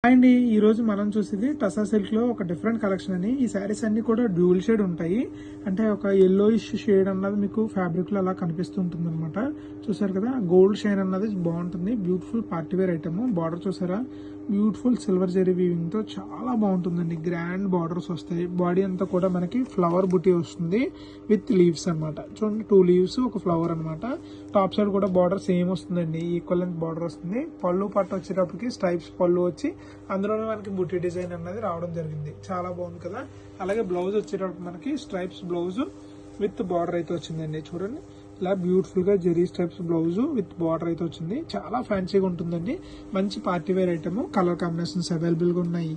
And ఈ రోజు మనం చూసేది టసా సిల్క్ లో ఒక డిఫరెంట్ కలెక్షన్ అని. ఈ శారీస్ అన్ని కూడా డ్యూల్ షేడ్ ఉంటాయి. అంటే ఒక ఎల్లోయిష్ షేడ్ అన్నది మీకు ఫ్యాబ్రిక్ లో అలా కనిపిస్తూ ఉంటుంది అనమాట. చూసారు కదా, గోల్డ్ షైన్ అన్నది బాగుంటుంది. Beautiful party wear item. Border చూసారా, బ్యూటిఫుల్ సిల్వర్ జెరీ వీవింగ్ తో చాలా బాగుంటుందండి. గ్రాండ్ బార్డర్స్ వస్తాయి. బాడీ అంతా కూడా మనకి ఫ్లవర్ బుటీ వస్తుంది విత్ లీవ్స్ అనమాట. చూడండి, 2 లీవ్స్ ఒక ఫ్లవర్ అనమాట. టాప్ సైడ్ కూడా బార్డర్ సేమ్ వస్తుందండి. ఈక్వల్ లెంత్ బార్డర్ వస్తుంది. పళ్ళు పట్టు వచ్చేటప్పటికి స్ట్రైప్స్ పళ్ళు వచ్చి అందులోనే మనకి బుటీ డిజైన్ అన్నది రావడం జరిగింది. చాలా బాగుంది కదా. అలాగే బ్లౌజ్ వచ్చేటప్పుడు మనకి స్ట్రైప్స్ బ్లౌజ్ విత్ బార్డర్ అయితే వచ్చిందండి. చూడండి, ఇలా బ్యూటిఫుల్ గా zari stripes blouse with border అయితే వచ్చింది. చాలా ఫ్యాన్సీగా ఉంటుందండి. మంచి party wear item. Colour combinations available గా ఉన్నాయి.